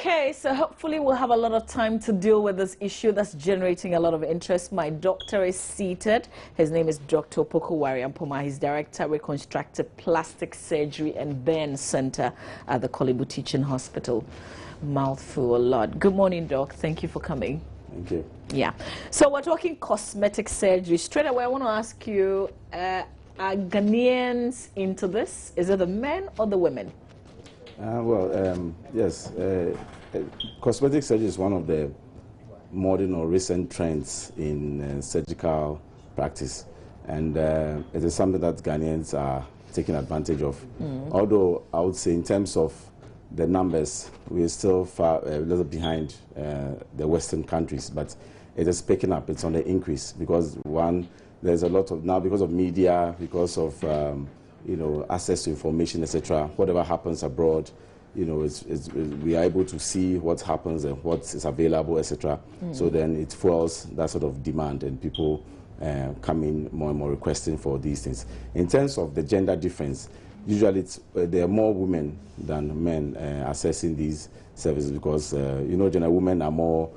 Okay, so hopefully we'll have a lot of time to deal with this issue that's generating a lot of interest. My doctor is seated. His name is Dr. Opoku. He's Director, Reconstructive Plastic Surgery and Burn Center at the Kolebu Teaching Hospital. Mouthful a lot. Good morning, Doc. Thank you for coming. Thank you. Yeah. So we're talking cosmetic surgery. Straight away, I want to ask you, are Ghanaians into this? Is it the men or the women? Yes. Cosmetic surgery is one of the modern or recent trends in surgical practice, and it is something that Ghanaians are taking advantage of. Although I would say in terms of the numbers, we're still far a little behind the Western countries, but it is picking up. It's on the increase because one, there's a lot of now because of media, because of access to information, etc. Whatever happens abroad, we are able to see what happens and what is available, etc. So then it fuels that sort of demand, and people come in more and more requesting for these things. In terms of the gender difference, usually there are more women than men accessing these services because generally women are more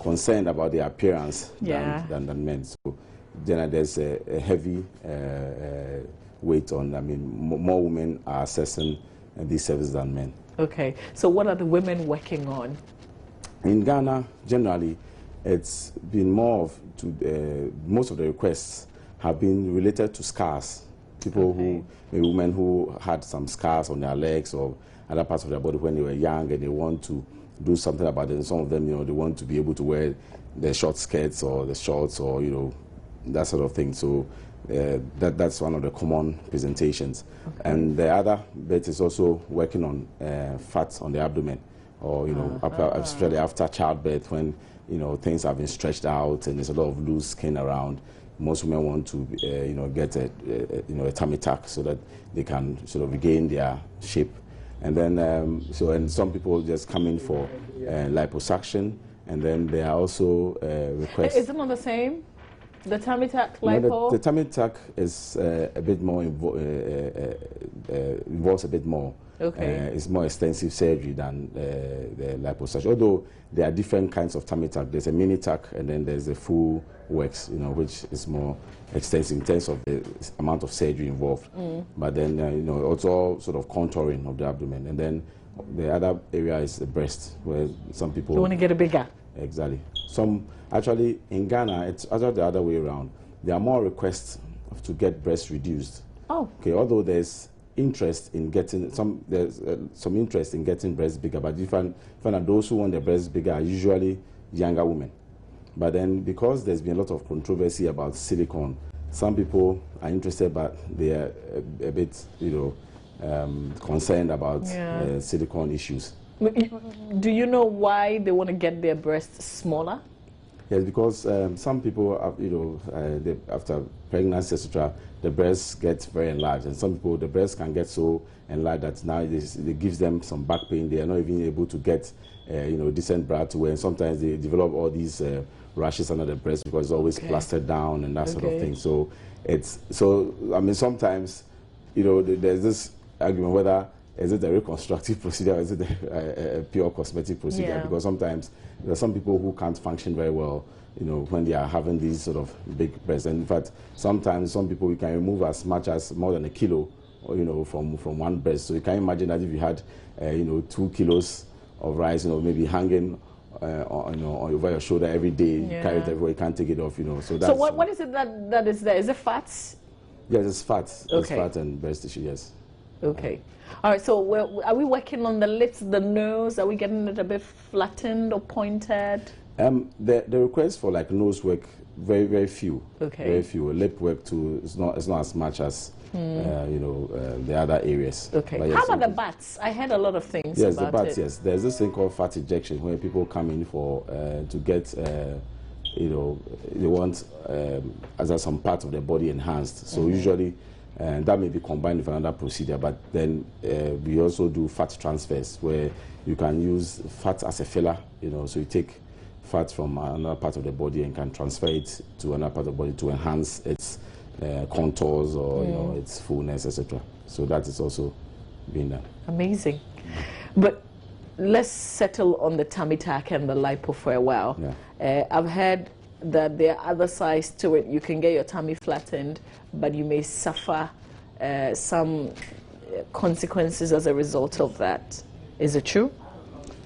concerned about their appearance than men. So then there's a heavy weight on. More women are accessing these services than men. Okay, so what are the women working on? In Ghana, generally, it's been more of most of the requests have been related to scars. People women who had some scars on their legs or other parts of their body when they were young, and they want to do something about it. And some of them, they want to be able to wear the short skirts or the shorts or that sort of thing. So that's one of the common presentations. Okay. And the other bit is also working on fat on the abdomen, or especially after childbirth, when things have been stretched out and there's a lot of loose skin around. Most women want to get a tummy tuck so that they can sort of regain their shape. And then and some people just come in for liposuction, and then there are also requests. Is it not the same? The tummy tuck, lipo? The tummy tuck is a bit more involves a bit more. Okay. It's more extensive surgery than the liposuction. Although there are different kinds of tummy tuck. There's a mini tuck, and then there's a full wax, which is more extensive in terms of the amount of surgery involved. But then also sort of contouring of the abdomen, and then the other area is the breast, where some people want to get it bigger. Exactly. Some actually in Ghana, it's actually the other way around. There are more requests to get breasts reduced. Oh. Okay. Although there's interest in getting some interest in getting breasts bigger, but you find that those who want their breasts bigger are usually younger women. But then because there's been a lot of controversy about silicone, some people are interested, but they are a bit concerned about silicone issues. Do you know why they want to get their breasts smaller? Yes, because some people, after pregnancy, etc., the breasts get very enlarged, and some people, the breasts can get so enlarged that now it gives them some back pain. They are not even able to get, decent bra to wear. And sometimes they develop all these rashes under the breast because it's always plastered down and that sort of thing. So sometimes, there's this argument whether is it a reconstructive procedure or is it a pure cosmetic procedure? Yeah. Because sometimes there are some people who can't function very well, when they are having these sort of big breasts. And in fact, sometimes some people, we can remove as much as more than a kilo, from one breast. So you can imagine that if you had, 2 kilos of rice, maybe hanging over your shoulder every day, you carry it everywhere, you can't take it off, So that's, what is it that is there? Is it fat? Yes, it's fat. Okay. It's fat and breast tissue, yes. Okay. All right, so are we working on the lips, the nose? Are we getting it a bit flattened or pointed? The requests for nose work, very, very few. Okay. Very few. Lip work too, it's not as much as the other areas. Okay. Yes, how about the butts? I heard a lot of things about it. Yes, the butts, yes. There's this thing called fat ejection where people come in for to get they want as some part of their body enhanced. So usually that may be combined with another procedure, but then we also do fat transfers where you can use fat as a filler, so you take fat from another part of the body and can transfer it to another part of the body to enhance its contours or its fullness, etc. So that is also being done. Amazing. But let's settle on the tummy tuck and the lipo for a while. Yeah. I've heard that there are other sides to it. You can get your tummy flattened, but you may suffer some consequences as a result of that. Is it true?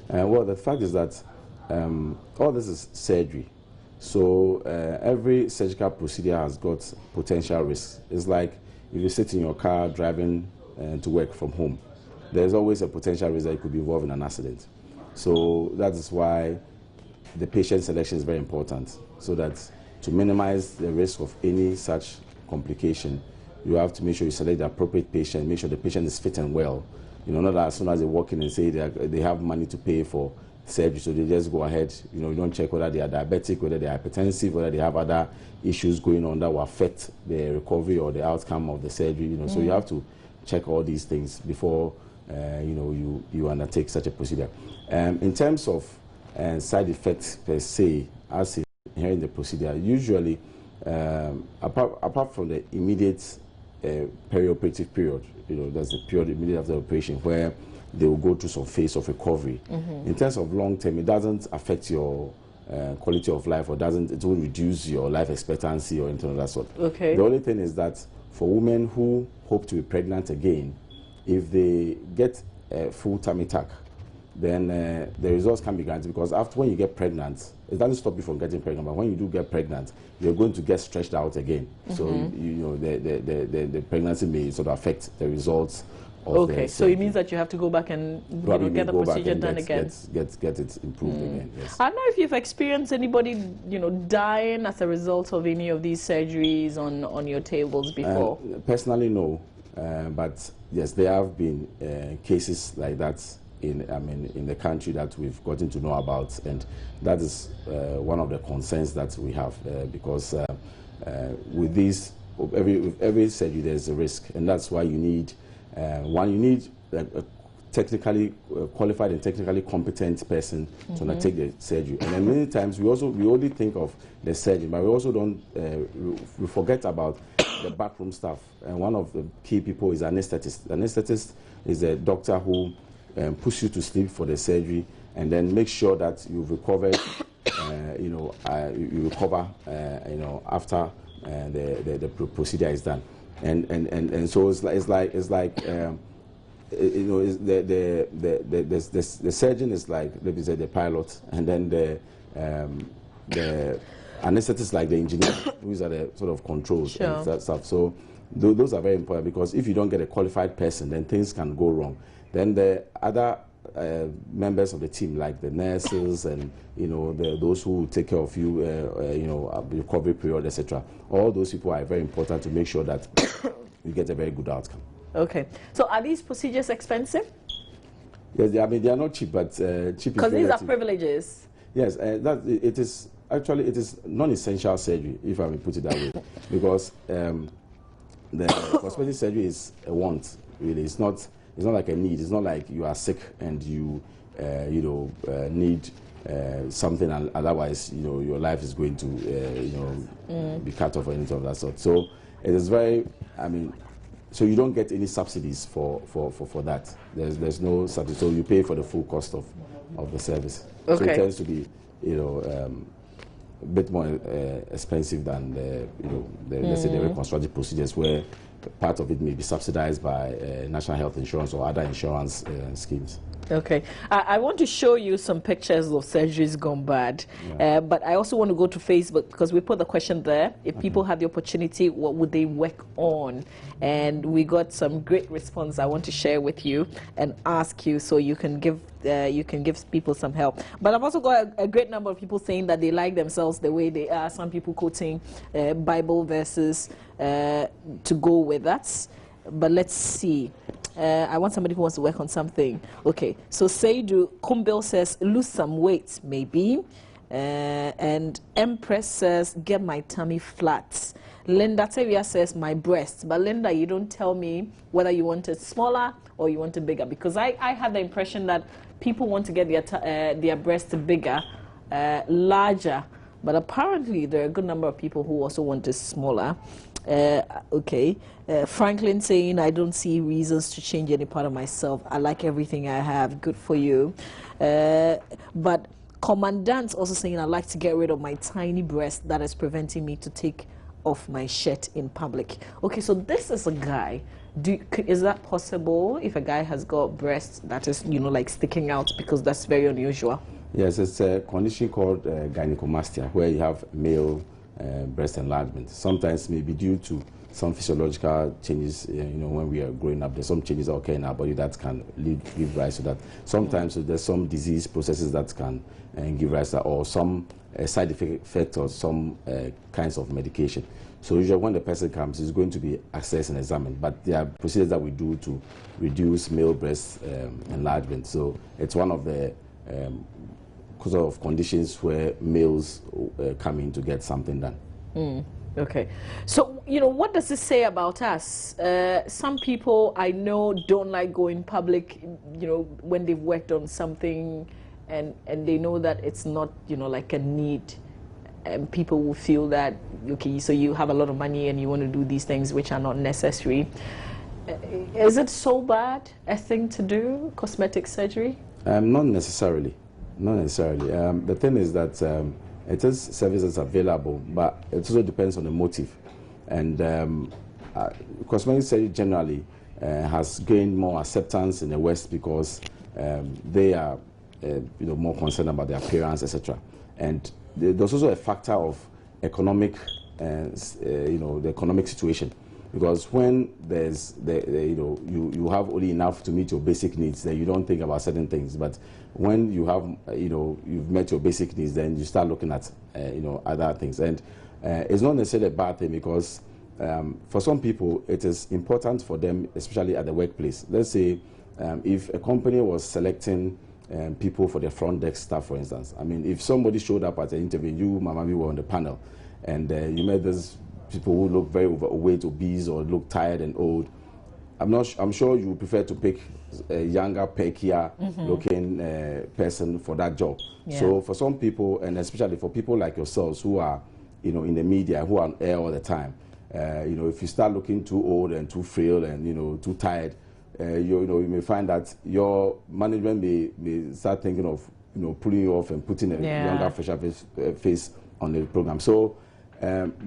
Well, the fact is that all this is surgery. So every surgical procedure has got potential risks. It's like if you sit in your car driving to work from home, there's always a potential risk that you could be involved in an accident. So that is why the patient selection is very important, so that to minimize the risk of any such complication, you have to make sure you select the appropriate patient, make sure the patient is fit and well. You know, not that as soon as they walk in and say they have money to pay for surgery, so they just go ahead. You know, you don't check whether they are diabetic, whether they are hypertensive, whether they have other issues going on that will affect the recovery or the outcome of the surgery. You know, so you have to check all these things before you know you undertake such a procedure. In terms of side effects per se, as here in the procedure, usually apart from the immediate perioperative period, you know, there's a period immediately after the operation where they will go through some phase of recovery. In terms of long term, it doesn't affect your quality of life, or it won't reduce your life expectancy or anything of that sort. Okay. The only thing is that for women who hope to be pregnant again, if they get a full tummy tuck, then the results can be guaranteed, because after when you get pregnant, it doesn't stop you from getting pregnant, but when you do get pregnant, you're going to get stretched out again. So you know the pregnancy may sort of affect the results of the so it means that you have to go back and get the procedure done again. Get it improved again. Yes. I don't know if you've experienced anybody dying as a result of any of these surgeries on your tables before. Personally, no, but yes, there have been cases like that in the country that we've gotten to know about, and that is one of the concerns that we have, because with every surgery there's a risk, and that's why you need a technically qualified and technically competent person to undertake the surgery. And then many times we only think of the surgeon, but we also don't we forget about the backroom staff. And one of the key people is an anesthetist. The anesthetist is a doctor who push you to sleep for the surgery, and then make sure that you've recovered. You recover. After the procedure is done, and so it's like the surgeon is like, let me say, the pilot, and then the anesthetist is like the engineer, who is at the sort of controls and that stuff. So those are very important, because if you don't get a qualified person, then things can go wrong. Then the other members of the team, like the nurses and those who take care of you, recovery period, etc. All those people are very important to make sure that you get a very good outcome. Okay. So are these procedures expensive? Yes, they are not cheap, but cheap. Because these are privileges. Yes, it is non-essential surgery, if I may put it that way, because the cosmetic surgery is a want. Really, it's not like a need. It's not like you are sick and you need something, and otherwise your life is going to be cut off or anything of that sort. So it is very, so you don't get any subsidies for that. There's no subsidy, so you pay for the full cost of the service. Okay. So it tends to be a bit more expensive than let's say the reconstructive procedures, where part of it may be subsidized by national health insurance or other insurance schemes. Okay. I want to show you some pictures of surgeries gone bad, but I also want to go to Facebook, because we put the question there. If people had the opportunity, what would they work on? And we got some great response I want to share with you and ask you, so you can give people some help. But I've also got a great number of people saying that they like themselves the way they are. Some people quoting Bible verses to go with that. But let's see. I want somebody who wants to work on something. Okay, so Seidu Kumbil says, lose some weight, maybe. And Empress says, get my tummy flat. Linda Tevia says, my breast. But Linda, you don't tell me whether you want it smaller or you want it bigger. Because I had the impression that people want to get their breast bigger, larger, But apparently, there are a good number of people who also want it smaller. Okay. Franklin saying, I don't see reasons to change any part of myself. I like everything I have. Good for you. But Commandant's also saying, I like to get rid of my tiny breast that is preventing me to take off my shirt in public. Okay, so this is a guy. Is that possible if a guy has got breasts that is, like sticking out, because that's very unusual? Yes, it's a condition called gynecomastia, where you have male breast enlargement. Sometimes maybe due to some physiological changes, when we are growing up, there's some changes that occur in our body that can give rise to that. Sometimes there's some disease processes that can give rise to that, or some side effect or some kinds of medication. So usually when the person comes, he's going to be assessed and examined. But there are procedures that we do to reduce male breast enlargement. So it's one of the sort of conditions where males come in to get something done. Okay. So, what does this say about us? Some people I know don't like going public, when they've worked on something and they know that it's not, like a need. And people will feel that, okay, so you have a lot of money and you want to do these things which are not necessary. Is it so bad a thing to do, cosmetic surgery? Not necessarily. Not necessarily. The thing is that it is services available, but it also depends on the motive. And cosmetic surgery generally has gained more acceptance in the West because they are more concerned about their appearance, etc. And there's also a factor of economic, the economic situation, because when there's you have only enough to meet your basic needs, then you don't think about certain things. But when you have you've met your basic needs, then you start looking at other things. And it's not necessarily a bad thing, because for some people it is important for them, especially at the workplace. Let's say if a company was selecting people for their front desk staff, for instance. I mean, if somebody showed up at an interview, you, Mama, we were on the panel, and you met these people who look very overweight, obese, or look tired and old, I'm sure you would prefer to pick a younger, perkier looking person for that job. Yeah. So for some people, and especially for people like yourselves who are, in the media, who are on air all the time, if you start looking too old and too frail and, too tired, you may find that your management may start thinking of pulling you off and putting a younger, fresher face on the program. So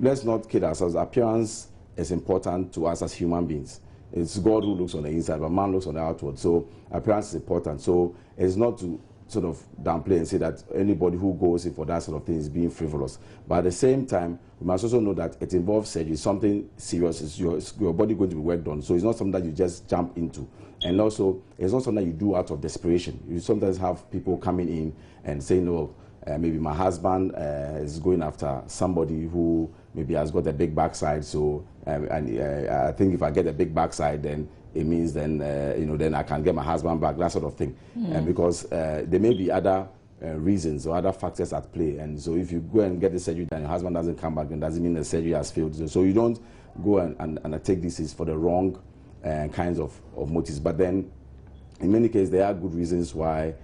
let's not kid ourselves. Appearance is important to us as human beings. It's God who looks on the inside, but man looks on the outward. So appearance is important. So it's not to sort of downplay and say that anybody who goes in for that sort of thing is being frivolous. But at the same time, we must also know that it involves surgery, something serious. It's your body going to be worked on. So it's not something that you just jump into. And also, it's not something that you do out of desperation. You sometimes have people coming in and saying, oh, maybe my husband is going after somebody who maybe has got a big backside. So I think if I get a big backside, then it means then then I can get my husband back, that sort of thing. Because there may be other reasons or other factors at play. And so if you go and get the surgery and your husband doesn't come back, then doesn't mean the surgery has failed. So you don't go and take this for the wrong kinds of motives. But then in many cases, there are good reasons why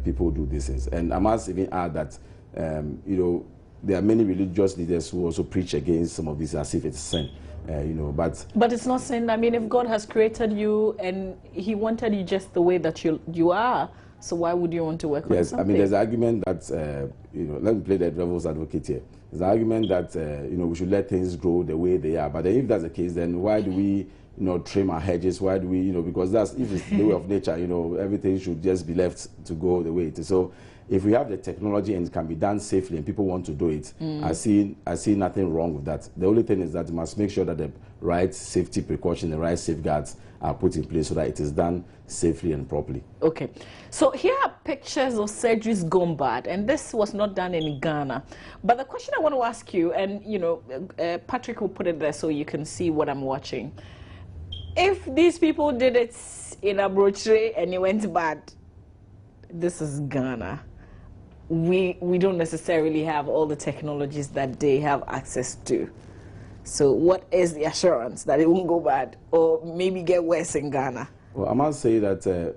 people do these things. And I must even add that there are many religious leaders who also preach against some of this as if it's sin. But it's not sin. I mean, if God has created you and He wanted you just the way that you are, so why would you want to work on something? Yes, I mean, there's an argument that let me play the devil's advocate here. There's an argument that we should let things grow the way they are. But then if that's the case, then why do we trim our hedges? Why do we because that's, if it's the way of nature, everything should just be left to go the way it is. So if we have the technology and it can be done safely and people want to do it, I see nothing wrong with that. The only thing is that you must make sure that the right safety precautions, the right safeguards are put in place so that it is done safely and properly. Okay. So here are pictures of surgeries gone bad, and this was not done in Ghana. But the question I want to ask you, and Patrick will put it there so you can see what I'm watching. If these people did it in Abrochire and it went bad, this is Ghana. We don't necessarily have all the technologies that they have access to. So what is the assurance that it won't go bad or maybe get worse in Ghana? Well, I must say that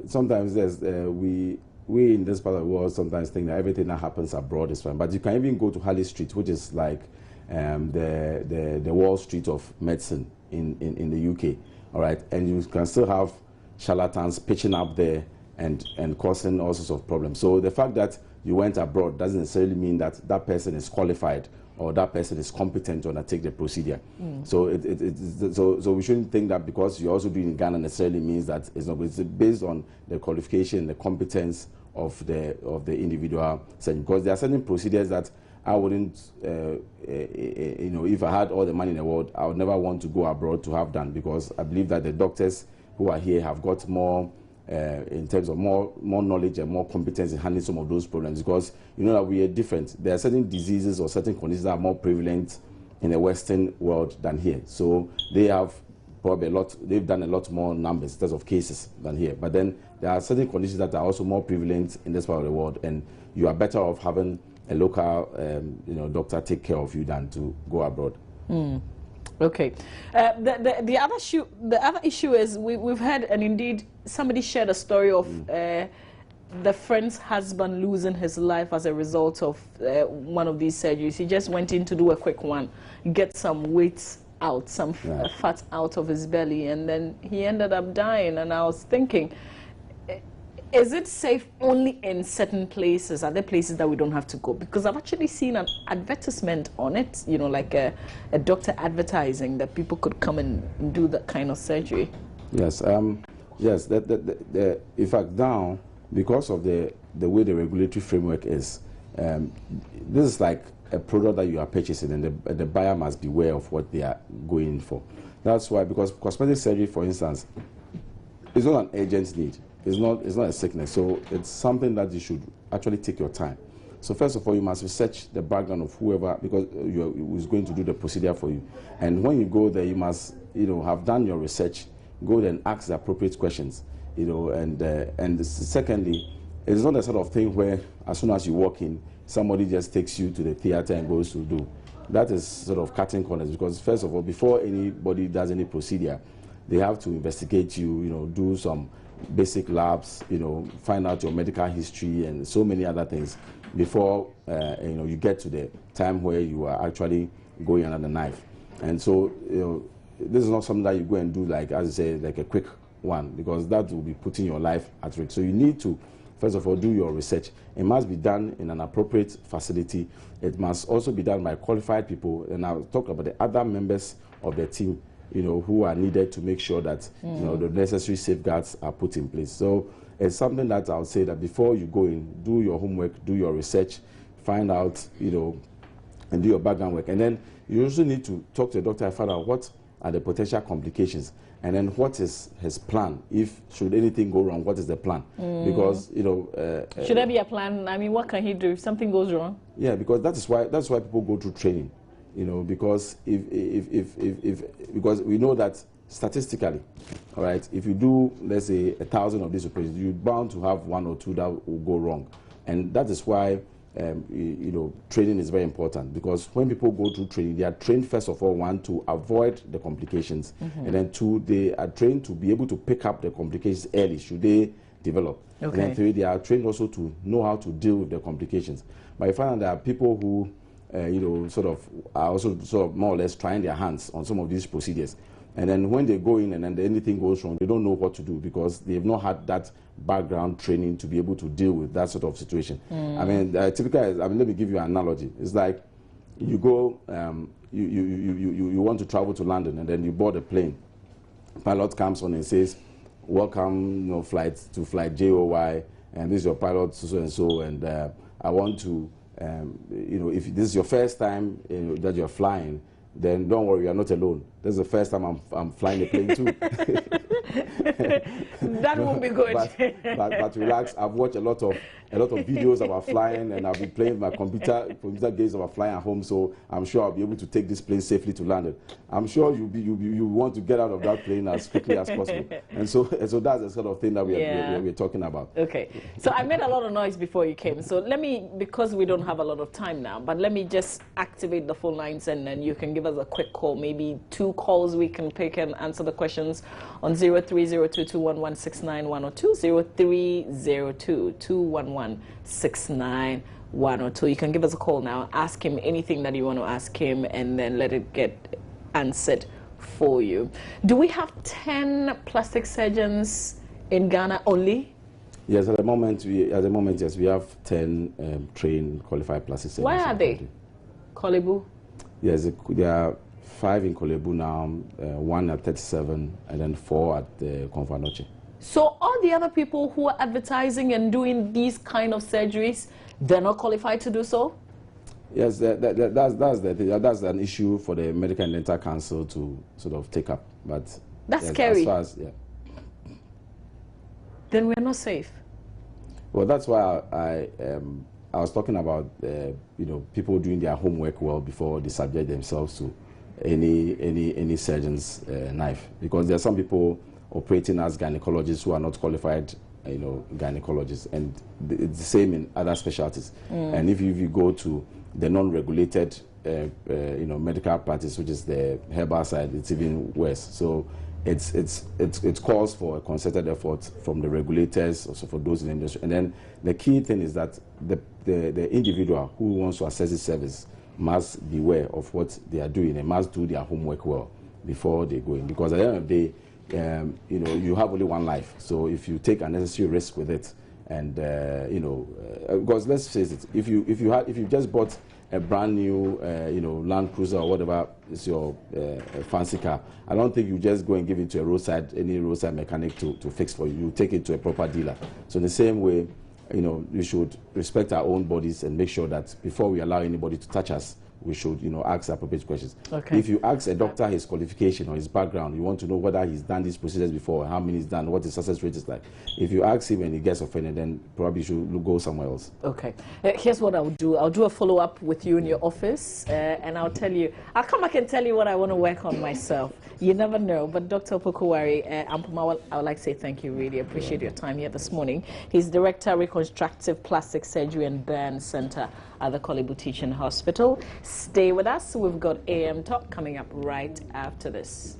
sometimes we we in this part of the world sometimes think that everything that happens abroad is fine. But you can even go to Harley Street, which is like the Wall Street of medicine in the UK, all right? And you can still have charlatans pitching up there and causing all sorts of problems. So the fact that you went abroad doesn't necessarily mean that that person is qualified or that person is competent to undertake the procedure. So so we shouldn't think that because you're also doing in Ghana necessarily means that it's not. It's based on the qualification, the competence of the individual surgeon. Because there are certain procedures that I wouldn't, you know, if I had all the money in the world, I would never want to go abroad to have done, because I believe that the doctors who are here have got more, in terms of more knowledge and more competence in handling some of those problems, because you know that we are different. There are certain diseases or certain conditions that are more prevalent in the Western world than here. So they have probably they've done a lot more numbers in terms of cases than here. But then there are certain conditions that are also more prevalent in this part of the world, and you are better off having a local, you know, doctor take care of you than to go abroad. Okay. The other issue is we've heard, and indeed somebody shared a story of the friend's husband losing his life as a result of one of these surgeries. He just went in to do a quick one, get some weight out, some fat out of his belly, and then he ended up dying. And I was thinking, is it safe only in certain places? Are there places that we don't have to go? Because I've actually seen an advertisement on it, you know, like a doctor advertising that people could come and do that kind of surgery. Yes, yes. In fact, now, because of the way the regulatory framework is, this is like a product that you are purchasing, and the buyer must be aware of what they are going for. That's why, because cosmetic surgery, for instance, is not an urgent need. It's not a sickness, so it's something that you should actually take your time. So first of all, you must research the background of whoever, because who is going to do the procedure for you. And when you go there, you must, you know, have done your research, go there and ask the appropriate questions, you know. And secondly, it's not the sort of thing where as soon as you walk in, somebody just takes you to the theater and goes to do. That is sort of cutting corners, because first of all, before anybody does any procedure, they have to investigate you, you know, do some basic labs, you know, find out your medical history and so many other things before you know, you get to the time where you are actually going under the knife. And so, you know, this is not something that you go and do, like, as I say, like a quick one, because that will be putting your life at risk. So you need to, first of all, do your research. It must be done in an appropriate facility. It must also be done by qualified people. And I'll talk about the other members of the team, you know, who are needed to make sure that you know, the necessary safeguards are put in place. So it's something that I'll say that before you go in, do your homework, do your research, find out, you know, and do your background work. And then you also need to talk to the doctor and find out what are the potential complications, and then what is his plan. If should anything go wrong, what is the plan? Because, you know, should there be a plan? I mean, what can he do if something goes wrong? Yeah, because that's why people go through training. You know, because because we know that statistically, all right, if you do, let's say, 1,000 of these operations, you're bound to have 1 or 2 that will go wrong. And that is why, you know, training is very important, because when people go through training, they are trained, first of all, 1, to avoid the complications, and then 2, they are trained to be able to pick up the complications early, should they develop. Okay. And then 3, they are trained also to know how to deal with the complications. But I find that there are people who, you know, sort of are also sort of more or less trying their hands on some of these procedures. And then when they go in and then anything goes wrong, they don't know what to do, because they've not had that background training to be able to deal with that sort of situation. I mean, typically, I mean, let me give you an analogy. It's like you go, you want to travel to London, and then you board a plane. Pilot comes on and says, "Welcome, you know, flight JOY, and this is your pilot so and so, and I want to." You know, if this is your first time, you know, that you're flying, then don't worry, you're not alone. This is the first time I'm flying a plane too. That won't be good. but relax, I've watched a lot of a lot of videos about flying, and I'll be playing my computer games about flying at home. So I'm sure I'll be able to take this plane safely to London. I'm sure you want to get out of that plane as quickly as possible. And so that's the sort of thing that we're talking about. Okay. So I made a lot of noise before you came. So let me, because we don't have a lot of time now, but let me just activate the phone lines, and then you can give us a quick call, maybe 2 calls we can pick and answer the questions on 030221169102, 030221169102. You can give us a call now, ask him anything that you want to ask him, and then let it get answered for you. Do we have 10 plastic surgeons in Ghana only? Yes, at the moment, yes, we have 10 trained, qualified plastic surgeons. Where are they? Kolebu? Yes, there are 5 in Kolebu now, 1 at 37, and then 4 at Konfanoche. So all the other people who are advertising and doing these kind of surgeries, they're not qualified to do so? Yes, that's an issue for the Medical and Dental Council to sort of take up. But that's yes, scary. As far as, Then we're not safe. Well, that's why I was talking about people doing their homework well before they subject themselves to any surgeon's knife, because there are some people operating as gynecologists who are not qualified, gynecologists, and it's the same in other specialties. And if you go to the non-regulated medical practice, which is the herbal side, it's even worse. So it calls for a concerted effort from the regulators, also for those in the industry. And then the key thing is that the individual who wants to access the service must be aware of what they are doing and must do their homework well before they go in. Because at the end of the day, you have only one life. So if you take unnecessary risk with it, and because let's face it, if you just bought a brand new Land Cruiser or whatever is your fancy car, I don't think you just go and give it to any roadside mechanic to fix for you. You take it to a proper dealer. So in the same way, we should respect our own bodies and make sure that before we allow anybody to touch us, we should, ask appropriate questions. Okay. If you ask a doctor his qualification or his background, you want to know whether he's done these procedures before, how many he's done, what his success rate is like. If you ask him and he gets offended, then probably you should go somewhere else. Okay. Here's what I'll do. I'll do a follow-up with you in your office, and I'll come back and tell you what I want to work on myself. You never know. But Dr. Opoku Wari, I would like to say thank you. Really appreciate your time here this morning. He's Director, Reconstructive Plastic Surgery and Burn Center at the Kolebu Teaching Hospital. Stay with us. We've got AM Talk coming up right after this.